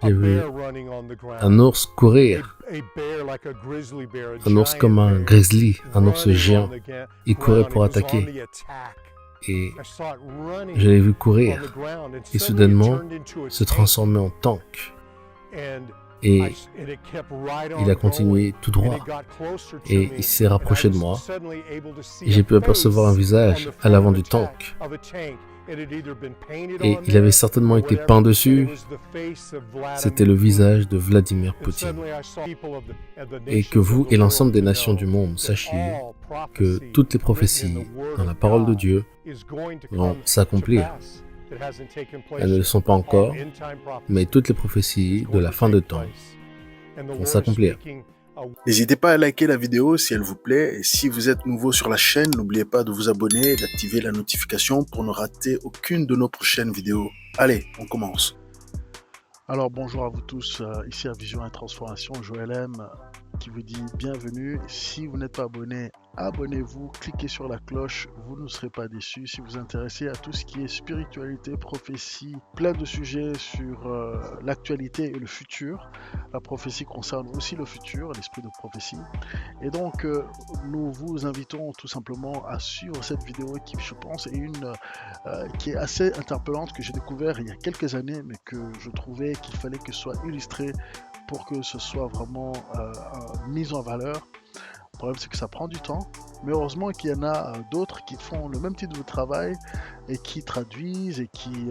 J'ai vu un ours courir, un ours comme un grizzly, un ours géant. Il courait pour attaquer et je l'ai vu courir et soudainement se transformer en tank. Et il a continué tout droit et il s'est rapproché de moi et j'ai pu apercevoir un visage à l'avant du tank. Et il avait certainement été peint dessus. C'était le visage de Vladimir Poutine. Et que vous et l'ensemble des nations du monde sachiez que toutes les prophéties dans la parole de Dieu vont s'accomplir. Elles ne le sont pas encore, mais toutes les prophéties de la fin de temps vont s'accomplir. N'hésitez pas à liker la vidéo si elle vous plaît et si vous êtes nouveau sur la chaîne, n'oubliez pas de vous abonner et d'activer la notification pour ne rater aucune de nos prochaines vidéos. Allez, on commence. Alors bonjour à vous tous, ici à Vision et Transformation, Joël M qui vous dit bienvenue. Si vous n'êtes pas abonné, abonnez-vous, cliquez sur la cloche, vous ne serez pas déçus. Si vous vous intéressez à tout ce qui est spiritualité, prophétie, plein de sujets sur l'actualité et le futur. La prophétie concerne aussi le futur, l'esprit de prophétie. Et donc nous vous invitons tout simplement à suivre cette vidéo qui, je pense, est une qui est assez interpellante, que j'ai découvert il y a quelques années, mais que je trouvais qu'il fallait que ce soit illustré pour que ce soit vraiment mis en valeur. Le problème, c'est que ça prend du temps, mais heureusement qu'il y en a d'autres qui font le même type de travail et qui traduisent et qui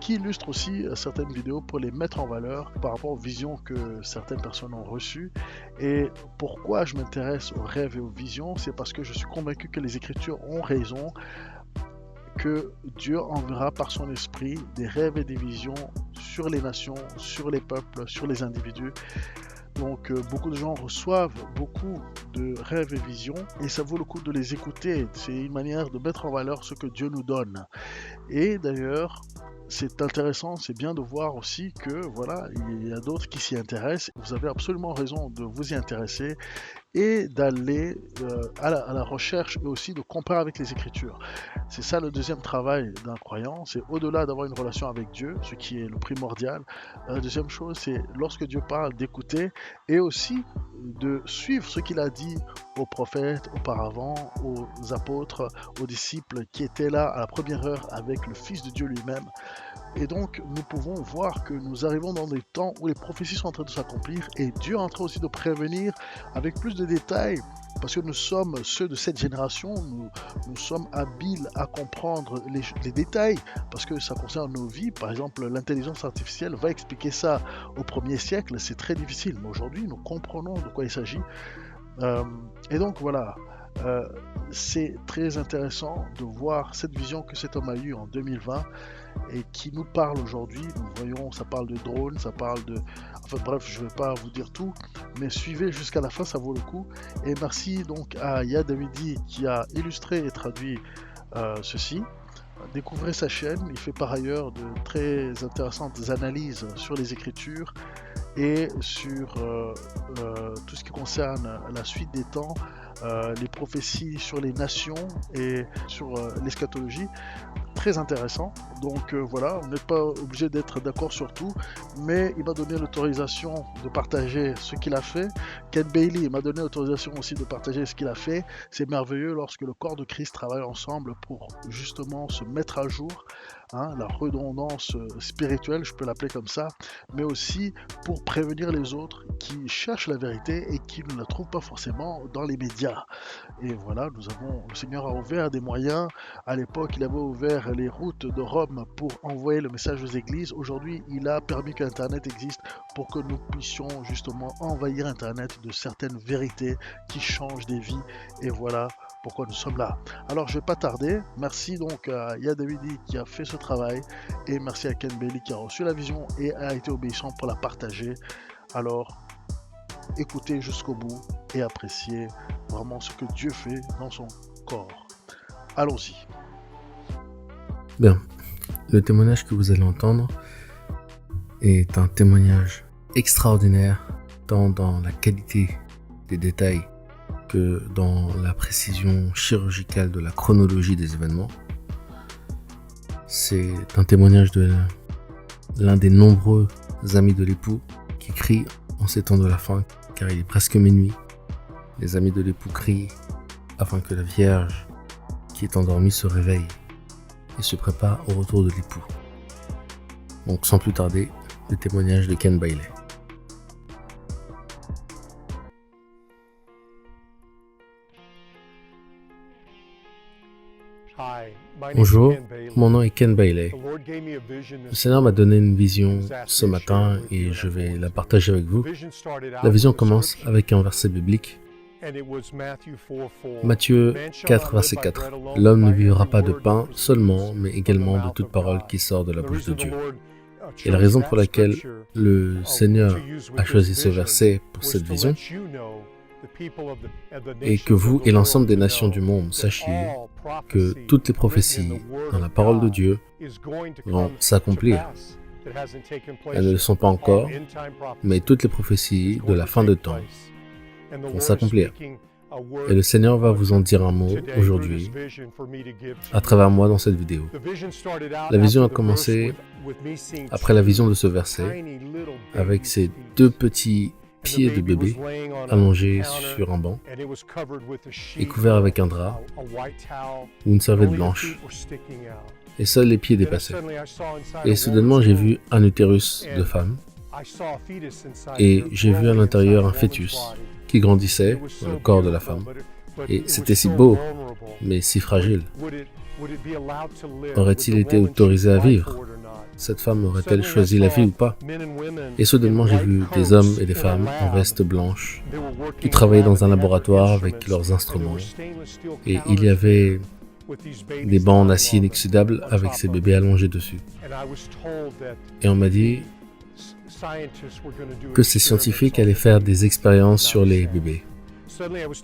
illustrent aussi certaines vidéos pour les mettre en valeur par rapport aux visions que certaines personnes ont reçues. Et pourquoi je m'intéresse aux rêves et aux visions, c'est parce que je suis convaincu que les Écritures ont raison, que Dieu enverra par son esprit des rêves et des visions sur les nations, sur les peuples, sur les individus. Donc beaucoup de gens reçoivent beaucoup de rêves et visions et ça vaut le coup de les écouter. C'est une manière de mettre en valeur ce que Dieu nous donne. Et d'ailleurs, c'est intéressant, c'est bien de voir aussi que voilà, il y a d'autres qui s'y intéressent. Vous avez absolument raison de vous y intéresser et d'aller à la recherche et aussi de comparer avec les Écritures. C'est ça le deuxième travail d'un croyant, c'est au-delà d'avoir une relation avec Dieu, ce qui est le primordial. La deuxième chose, c'est lorsque Dieu parle, d'écouter et aussi de suivre ce qu'il a dit aux prophètes auparavant, aux apôtres, aux disciples qui étaient là à la première heure avec le Fils de Dieu lui-même. Et donc, nous pouvons voir que nous arrivons dans des temps où les prophéties sont en train de s'accomplir et Dieu est en train aussi de prévenir avec plus de détails parce que nous sommes ceux de cette génération, nous sommes habiles à comprendre les détails parce que ça concerne nos vies. Par exemple, l'intelligence artificielle va expliquer ça au 1er siècle, c'est très difficile, mais aujourd'hui, nous comprenons de quoi il s'agit. Et donc, voilà. C'est très intéressant de voir cette vision que cet homme a eue en 2020 et qui nous parle aujourd'hui. Nous voyons, ça parle de drones, ça parle de... Enfin bref, je ne vais pas vous dire tout, mais suivez jusqu'à la fin, ça vaut le coup. Et merci donc à Yad Davidi qui a illustré et traduit ceci. Découvrez sa chaîne, il fait par ailleurs de très intéressantes analyses sur les Écritures et sur tout ce qui concerne la suite des temps, les prophéties sur les nations et sur l'eschatologie. Très intéressant. Donc voilà, vous n'êtes pas obligé d'être d'accord sur tout, mais il m'a donné l'autorisation de partager ce qu'il a fait. Ken Bailey m'a donné l'autorisation aussi de partager ce qu'il a fait. C'est merveilleux lorsque le corps de Christ travaille ensemble pour justement se mettre à jour, la redondance spirituelle, je peux l'appeler comme ça, mais aussi pour prévenir les autres qui cherchent la vérité et qui ne la trouvent pas forcément dans les médias. Et voilà, le Seigneur a ouvert des moyens. À l'époque, il avait ouvert les routes de Rome pour envoyer le message aux églises. Aujourd'hui, il a permis qu'Internet existe pour que nous puissions justement envahir Internet de certaines vérités qui changent des vies. Et voilà pourquoi nous sommes là. Alors, je ne vais pas tarder. Merci donc à Yad Davidi qui a fait ce travail. Et merci à Ken Bailey qui a reçu la vision et a été obéissant pour la partager. Alors, écoutez jusqu'au bout et appréciez vraiment ce que Dieu fait dans son corps. Allons-y. Bien, le témoignage que vous allez entendre est un témoignage extraordinaire, tant dans la qualité des détails que dans la précision chirurgicale de la chronologie des événements. C'est un témoignage de l'un des nombreux amis de l'époux qui crient en ces temps de la fin, car il est presque minuit. Les amis de l'époux crient afin que la Vierge qui est endormie se réveille et se prépare au retour de l'époux. Donc sans plus tarder, le témoignage de Ken Bailey. Bonjour, mon nom est Ken Bailey. Le Seigneur m'a donné une vision ce matin et je vais la partager avec vous. La vision commence avec un verset biblique. Matthieu 4, verset 4. L'homme ne vivra pas de pain seulement, mais également de toute parole qui sort de la bouche de Dieu. Et la raison pour laquelle le Seigneur a choisi ce verset pour cette vision est que vous et l'ensemble des nations du monde sachiez que toutes les prophéties dans la parole de Dieu vont s'accomplir. Elles ne le sont pas encore, mais toutes les prophéties de la fin de temps vont s'accomplir. Et le Seigneur va vous en dire un mot aujourd'hui à travers moi dans cette vidéo. La vision a commencé après la vision de ce verset avec ces deux petits pieds de bébé allongés sur un banc et couverts avec un drap ou une serviette blanche et seuls les pieds dépassaient. Et soudainement j'ai vu un utérus de femme et j'ai vu à l'intérieur un fœtus qui grandissait dans le corps de la femme. Et c'était si beau, mais si fragile. Aurait-il été autorisé à vivre? Cette femme aurait-elle choisi la vie ou pas? Et soudainement, j'ai vu des hommes et des femmes en veste blanche qui travaillaient dans un laboratoire avec leurs instruments. Et il y avait des bancs en acier inoxydable avec ces bébés allongés dessus. Et on m'a dit que ces scientifiques allaient faire des expériences sur les bébés.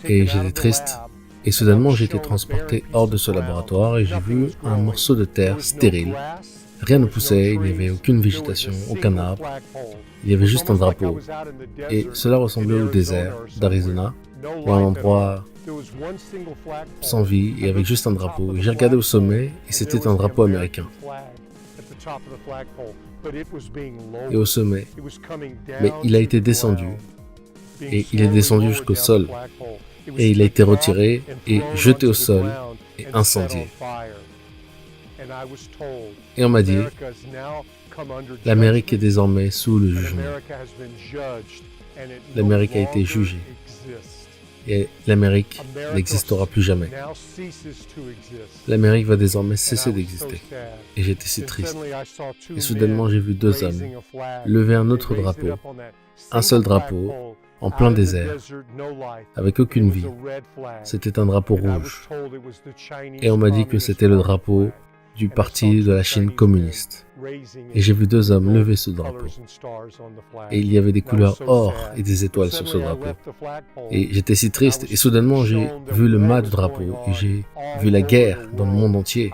Et j'étais triste. Et soudainement, j'ai été transporté hors de ce laboratoire et j'ai vu un morceau de terre stérile. Rien ne poussait, il n'y avait aucune végétation, aucun arbre. Il y avait juste un drapeau. Et cela ressemblait au désert d'Arizona, ou à un endroit sans vie et avec juste un drapeau. Et j'ai regardé au sommet et c'était un drapeau américain. Et au sommet, mais il a été descendu, et il est descendu jusqu'au sol, et il a été retiré et jeté au sol et incendié. Et on m'a dit, l'Amérique est désormais sous le jugement. L'Amérique a été jugée. Et l'Amérique n'existera plus jamais. L'Amérique va désormais cesser d'exister. Et j'étais si triste. Et soudainement, j'ai vu deux hommes lever un autre drapeau, un seul drapeau, en plein désert, avec aucune vie. C'était un drapeau rouge. Et on m'a dit que c'était le drapeau du parti de la Chine communiste. Et j'ai vu deux hommes lever ce drapeau. Et il y avait des couleurs or et des étoiles sur ce drapeau. Et j'étais si triste. Et soudainement, j'ai vu le mât du drapeau. Et j'ai vu la guerre dans le monde entier.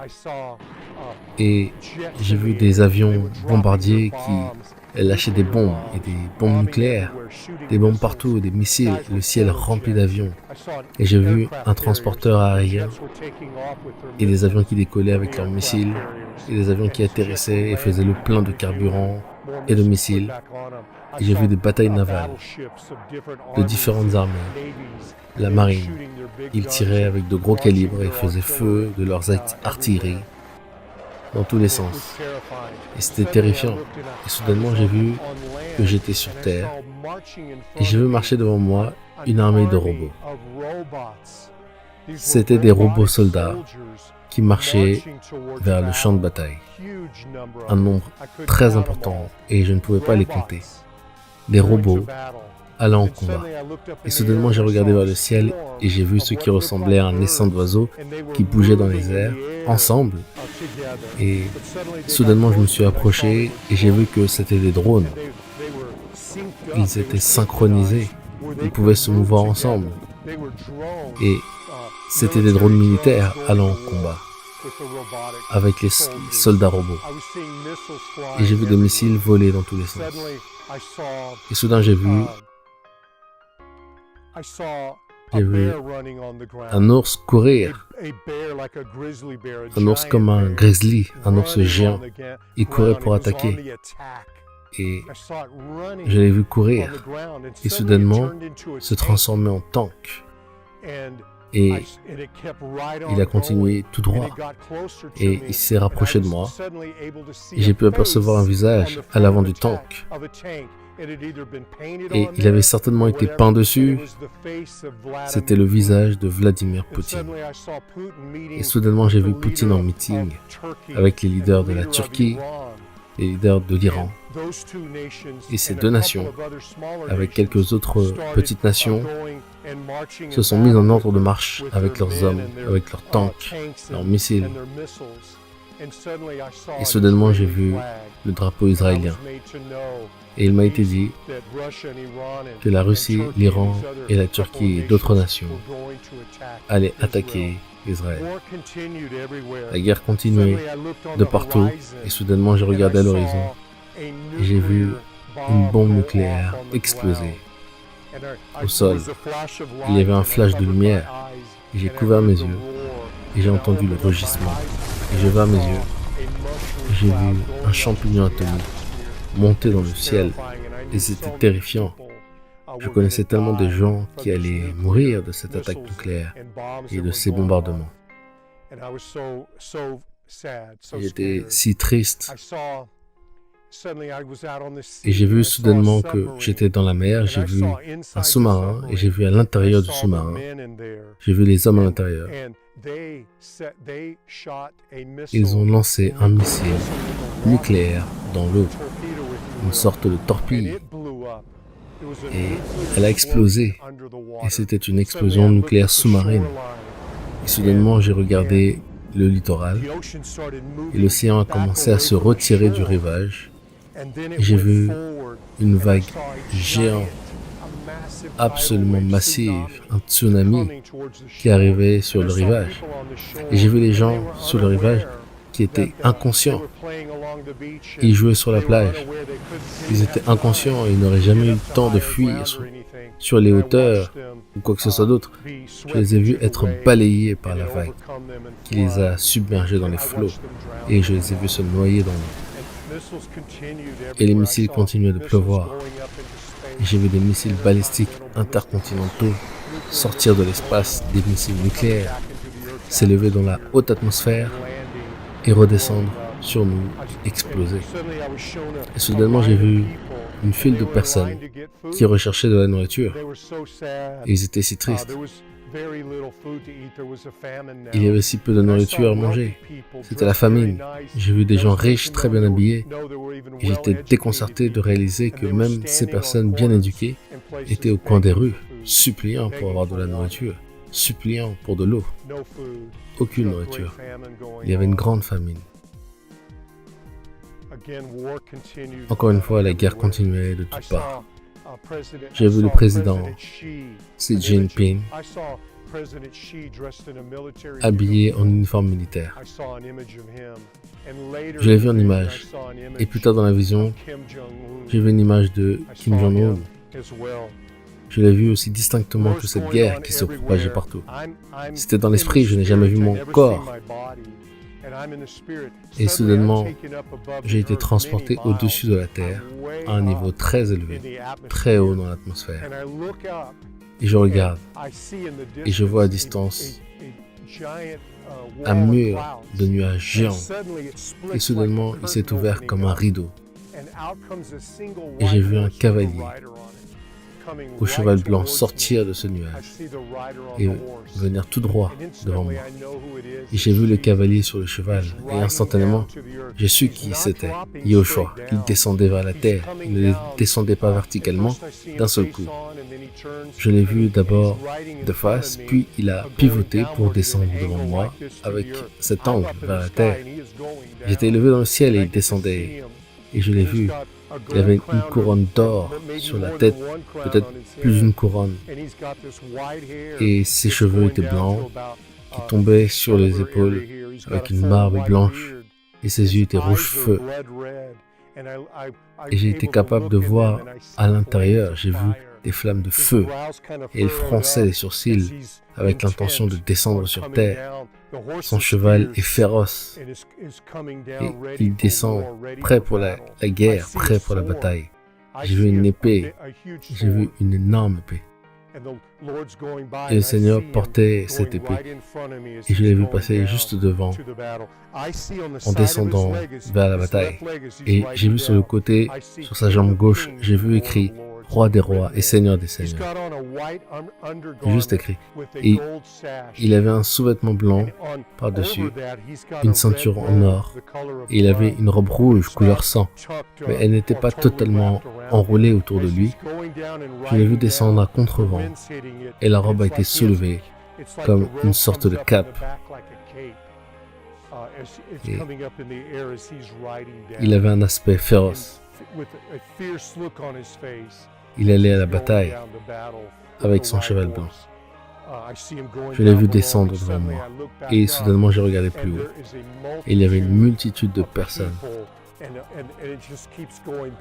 Et j'ai vu des avions bombardiers qui lâchaient des bombes et des bombes nucléaires. Des bombes partout, des missiles, le ciel rempli d'avions. Et j'ai vu un transporteur aérien et des avions qui décollaient avec leurs missiles et des avions qui atterrissaient et faisaient le plein de carburant et de missiles. Et j'ai vu des batailles navales de différentes armées. La marine, ils tiraient avec de gros calibres et faisaient feu de leurs artilleries dans tous les sens. Et c'était terrifiant. Et soudainement, j'ai vu que j'étais sur Terre et j'ai vu marcher devant moi une armée de robots. C'étaient des robots soldats qui marchaient vers le champ de bataille. Un nombre très important et je ne pouvais pas les compter. Des robots allant au combat. Et soudainement, j'ai regardé vers le ciel et j'ai vu ce qui ressemblait à un essaim d'oiseaux qui bougeaient dans les airs, ensemble. Et soudainement, je me suis approché et j'ai vu que c'était des drones. Ils étaient synchronisés. Ils pouvaient se mouvoir ensemble. Et c'était des drones militaires allant au combat avec les soldats robots. Et j'ai vu des missiles voler dans tous les sens. Et soudain, j'ai vu un ours courir, un ours comme un grizzly, un ours géant. Il courait pour attaquer. Et je l'ai vu courir et soudainement se transformer en tank. Et il a continué tout droit et il s'est rapproché de moi et j'ai pu apercevoir un visage à l'avant du tank. Et il avait certainement été peint dessus. C'était le visage de Vladimir Poutine. Et soudainement, j'ai vu Poutine en meeting avec les leaders de la Turquie, les leaders de l'Iran. Et ces deux nations, avec quelques autres petites nations, se sont mises en ordre de marche avec leurs hommes, avec leurs tanks, leurs missiles. Et soudainement, j'ai vu le drapeau israélien. Et il m'a été dit que la Russie, l'Iran et la Turquie et d'autres nations allaient attaquer Israël. La guerre continuait de partout et soudainement j'ai regardé à l'horizon et j'ai vu une bombe nucléaire exploser au sol. Il y avait un flash de lumière et j'ai couvert mes yeux et j'ai entendu le rugissement. Et j'ai ouvert mes yeux et j'ai vu un champignon atomique monter dans le ciel et c'était terrifiant. Je connaissais tellement de gens qui allaient mourir de cette attaque nucléaire et de ces bombardements. J'étais si triste. Et j'ai vu soudainement que j'étais dans la mer, j'ai vu un sous-marin et j'ai vu à l'intérieur du sous-marin, j'ai vu les hommes à l'intérieur. Ils ont lancé un missile nucléaire dans l'eau, une sorte de torpille. Et elle a explosé. Et c'était une explosion nucléaire sous-marine. Et soudainement, j'ai regardé le littoral. Et l'océan a commencé à se retirer du rivage. Et j'ai vu une vague géante, absolument massive, un tsunami qui arrivait sur le rivage. Et j'ai vu les gens sur le rivage qui étaient inconscients. Ils jouaient sur la plage. Ils étaient inconscients et ils n'auraient jamais eu le temps de fuir sur les hauteurs ou quoi que ce soit d'autre. Je les ai vus être balayés par la vague qui les a submergés dans les flots et je les ai vus se noyer dans l'eau. Et les missiles continuaient de pleuvoir. Et j'ai vu des missiles balistiques intercontinentaux sortir de l'espace, des missiles nucléaires, s'élever dans la haute atmosphère et redescendre sur nous, exploser. Et soudainement, j'ai vu une file de personnes qui recherchaient de la nourriture. Et ils étaient si tristes. Il y avait si peu de nourriture à manger. C'était la famine. J'ai vu des gens riches, très bien habillés. Et j'étais déconcerté de réaliser que même ces personnes bien éduquées étaient au coin des rues, suppliant pour avoir de la nourriture, suppliant pour de l'eau. Aucune nourriture. Il y avait une grande famine. Encore une fois, la guerre continuait de toutes parts. J'ai vu le président Xi Jinping habillé en uniforme militaire. Je l'ai vu en image. Et plus tard dans la vision, j'ai vu une image de Kim Jong-un. Je l'ai vu aussi distinctement que cette guerre qui se propageait partout. C'était dans l'esprit, je n'ai jamais vu mon corps. Et soudainement, j'ai été transporté au-dessus de la Terre, à un niveau très élevé, très haut dans l'atmosphère. Et je regarde, et je vois à distance un mur de nuages géants. Et soudainement, il s'est ouvert comme un rideau. Et j'ai vu un cavalier au cheval blanc sortir de ce nuage et venir tout droit devant moi. Et j'ai vu le cavalier sur le cheval et instantanément, j'ai su qui c'était, Yahushua. Il descendait vers la terre, il ne descendait pas verticalement d'un seul coup. Je l'ai vu d'abord de face, puis il a pivoté pour descendre devant moi avec cet angle vers la terre. J'étais élevé dans le ciel et il descendait et je l'ai vu. Il avait une couronne d'or sur la tête, peut-être plus d'une couronne. Et ses cheveux étaient blancs, qui tombaient sur les épaules avec une barbe blanche. Et ses yeux étaient rouge-feu. Et j'ai été capable de voir à l'intérieur, j'ai vu des flammes de feu. Et il fronçait les sourcils avec l'intention de descendre sur terre. Son cheval est féroce et il descend prêt pour la guerre, prêt pour la bataille. J'ai vu une épée, j'ai vu une énorme épée. Et le Seigneur portait cette épée. Et je l'ai vu passer juste devant, en descendant vers la bataille. Et j'ai vu sur le côté, sur sa jambe gauche, j'ai vu écrit « Roi des rois et Seigneur des seigneurs ». Juste écrit. Et il avait un sous-vêtement blanc par-dessus, une ceinture en or, et il avait une robe rouge couleur sang, mais elle n'était pas totalement enroulée autour de lui. Je l'ai vu descendre à contre-vent, et la robe a été soulevée comme une sorte de cape. Et il avait un aspect féroce. Il allait à la bataille avec son cheval blanc. Je l'ai vu descendre devant moi, et soudainement j'ai regardé plus haut. Et il y avait une multitude de personnes.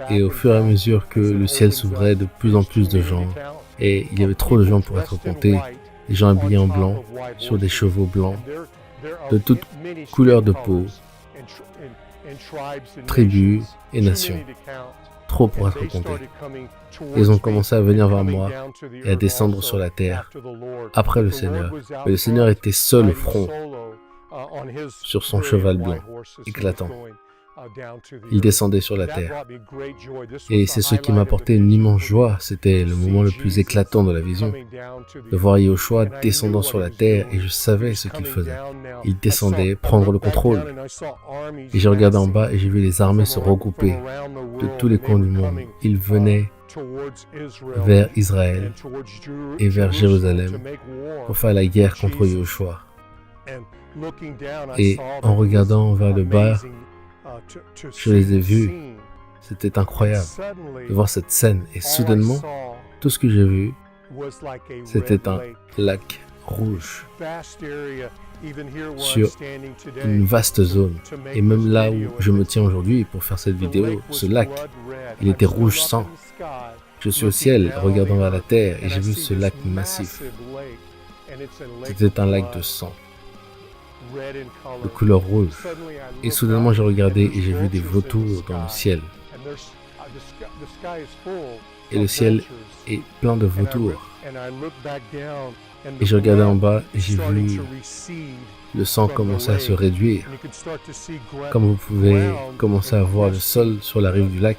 Et au fur et à mesure que le ciel s'ouvrait, de plus en plus de gens, et il y avait trop de gens pour être comptés, des gens habillés en blanc, sur des chevaux blancs, de toutes couleurs de peau, tribus et nations, trop pour être comptés. Ils ont commencé à venir vers moi et à descendre sur la terre après le Seigneur. Mais le Seigneur était seul au front, sur son cheval blanc, éclatant. Il descendait sur la terre. Et c'est ce qui m'apportait une immense joie. C'était le moment le plus éclatant de la vision. De voir Yahushua descendant sur la terre, et je savais ce qu'il faisait. Il descendait, prendre le contrôle. Et j'ai regardé en bas et j'ai vu les armées se regrouper de tous les coins du monde. Ils venaient vers Israël et vers Jérusalem pour faire la guerre contre Yahushua. Et en regardant vers le bas, je les ai vus. C'était incroyable de voir cette scène. Et soudainement, tout ce que j'ai vu, c'était un lac rouge sur une vaste zone. Et même là où je me tiens aujourd'hui pour faire cette vidéo, ce lac, il était rouge sang. Je suis au ciel, regardant vers la terre, et j'ai vu ce lac massif. C'était un lac de sang, de couleur rouge. Et soudainement, j'ai regardé et j'ai vu des vautours dans le ciel. Et le ciel est plein de vautours. Et je regardais en bas et j'ai vu le sang commencer à se réduire. Comme vous pouvez commencer à voir le sol sur la rive du lac,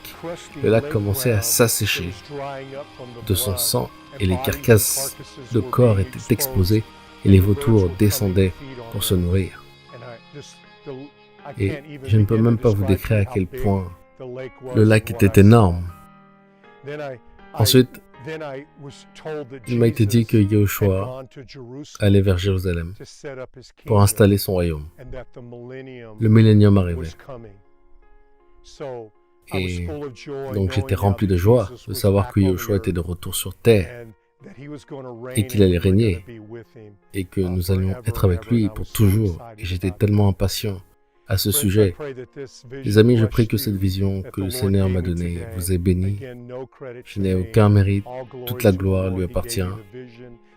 le lac commençait à s'assécher de son sang et les carcasses de corps étaient exposées et les vautours descendaient pour se nourrir. Et je ne peux même pas vous décrire à quel point le lac était énorme. Ensuite, il m'a été dit que Yahushua allait vers Jérusalem pour installer son royaume. Le millénium arrivait. Et donc j'étais rempli de joie de savoir que Yahushua était de retour sur terre et qu'il allait régner et que nous allions être avec lui pour toujours. Et j'étais tellement impatient à ce sujet. Les amis, je prie que cette vision que le Seigneur m'a donnée vous ait béni. Je n'ai aucun mérite, toute la gloire lui appartient.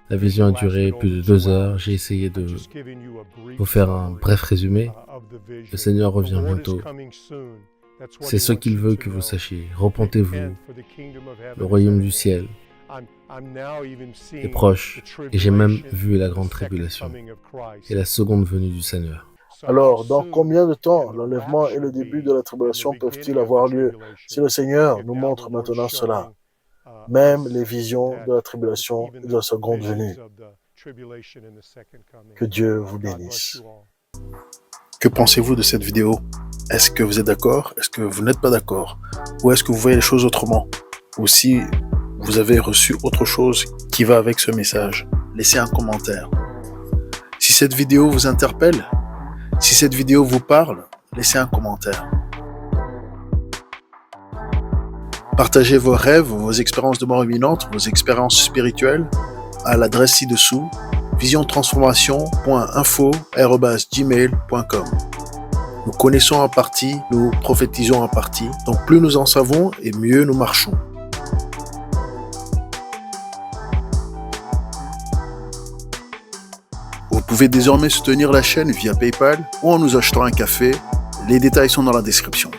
La vision a duré plus de 2 heures. J'ai essayé de vous faire un bref résumé. Le Seigneur revient bientôt. C'est ce qu'il veut que vous sachiez. Repentez-vous. Le royaume du ciel est proche. Et j'ai même vu la grande tribulation et la seconde venue du Seigneur. Alors, dans combien de temps l'enlèvement et le début de la tribulation peuvent-ils avoir lieu si le Seigneur nous montre maintenant cela? Même les visions de la tribulation et de la seconde venue. Que Dieu vous bénisse. Que pensez-vous de cette vidéo? Est-ce que vous êtes d'accord? Est-ce que vous n'êtes pas d'accord? Ou est-ce que vous voyez les choses autrement? Ou si vous avez reçu autre chose qui va avec ce message, laissez un commentaire. Si cette vidéo vous interpelle, si cette vidéo vous parle, laissez un commentaire. Partagez vos rêves, vos expériences de mort imminente, vos expériences spirituelles à l'adresse ci-dessous, visiontransformation.info@gmail.com. Nous connaissons en partie, nous prophétisons en partie, donc plus nous en savons et mieux nous marchons. Vous pouvez désormais soutenir la chaîne via PayPal ou en nous achetant un café. Les détails sont dans la description.